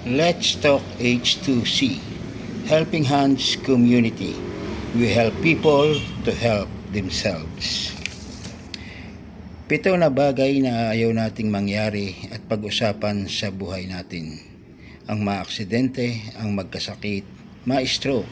Let's talk H2C, Helping Hands Community. We help people to help themselves. 7 na bagay na ayaw nating mangyari at pag-usapan sa buhay natin. Ang maaksidente, ang magkasakit, ma-stroke,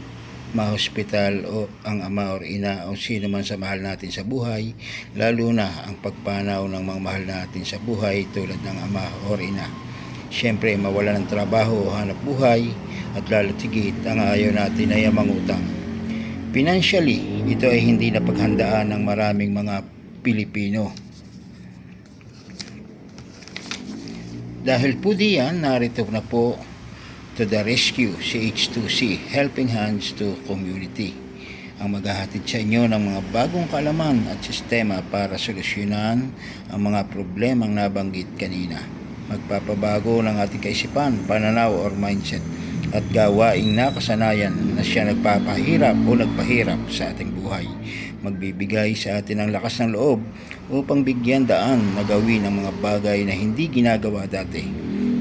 ma-hospital o ang ama or ina o sino man sa mahal natin sa buhay, lalo na ang pagpanaw ng mga mahal natin sa buhay tulad ng ama or ina. Siyempre, mawala ng trabaho o hanap buhay at lalo't higit ang ayaw natin ay ang mangutang. Financially, ito ay hindi napaghandaan ng maraming mga Pilipino. Dahil po diyan, narito na po to the rescue si H2C, Helping Hands to Community, ang maghahatid sa inyo ng mga bagong kaalaman at sistema para solusyonan ang mga problemang nabanggit kanina. Magpapabago ng ating kaisipan, pananaw or mindset at gawaing nakasanayan na siya nagpapahirap o nagpahirap sa ating buhay. Magbibigay sa atin ng lakas ng loob upang bigyan daan na gawin ang mga bagay na hindi ginagawa dati.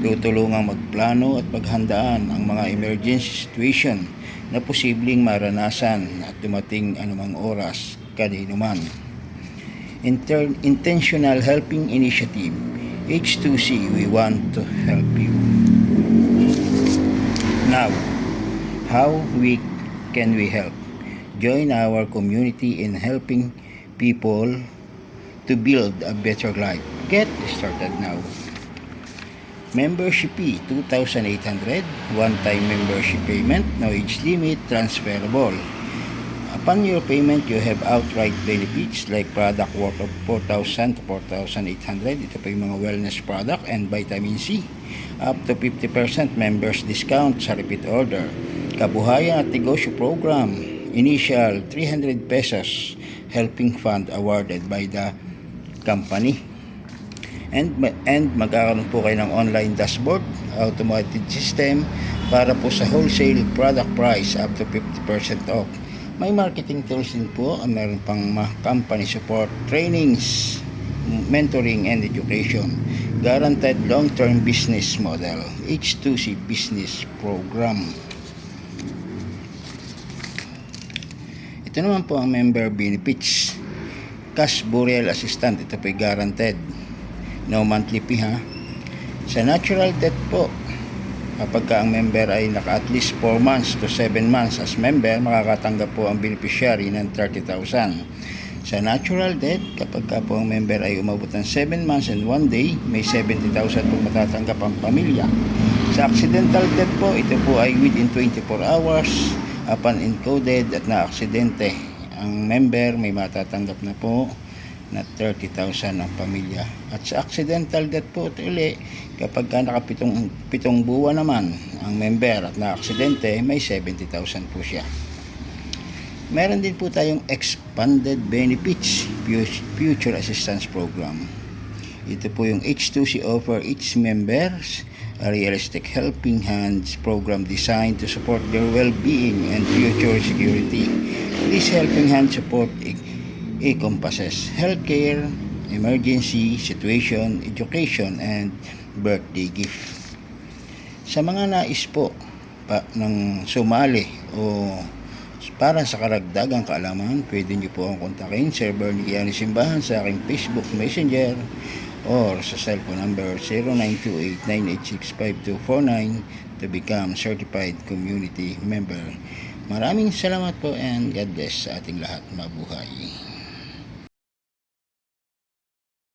Tutulungang magplano at paghandaan ang mga emergency situation na posibleng maranasan at dumating anumang oras kanino man. Intentional Helping Initiative, H2C, we want to help you. Now, how can we help? Join our community in helping people to build a better life. Get started now. Membership fee, 2,800. One-time membership payment, no age limit, transferable. Upon your payment, you have outright benefits like product worth of 4,000 to 4,800. Ito pa yung mga wellness product and vitamin C. Up to 50% members discount sa repeat order. Kabuhayan at negosyo program. Initial 300 pesos helping fund awarded by the company. And magkakaroon po kayo ng online dashboard, automated system para po sa wholesale product price up to 50% off. May marketing tools din po, meron pang company support, trainings, mentoring and education. Guaranteed long-term business model, H2C business program. Ito naman po ang member benefits. Cash burial assistant, ito po ay guaranteed. No monthly fee ha. Sa natural death po, kapag ang member ay naka at least 4 months to 7 months as member, makakatanggap po ang beneficiary ng 30,000. Sa natural death, kapag po ang member ay umabot ng 7 months and 1 day, may 70,000 po matatanggap ang pamilya. Sa accidental death po, ito po ay within 24 hours upon encoded at na-aksidente. Ang member may matatanggap na po na 30,000 ang pamilya. At sa accidental death po, ito uli, kapag nakapitong buwan naman ang member at na-aksidente, may 70,000 po siya. Meron din po tayong expanded benefits, future assistance program. Ito po yung H2C offer each members a realistic helping hands program designed to support their well-being and future security. This helping hand support encompasses healthcare, emergency situation, education, and birthday gift. Sa mga nais po ng sumali o para sa karagdagang kaalaman, pwede niyo po akong kontakin Sir Bernie Gianni Simbahan sa aking Facebook Messenger or sa cellphone number 0928-986-5249 to become certified community member. Maraming salamat po and God bless sa ating lahat. Mabuhay.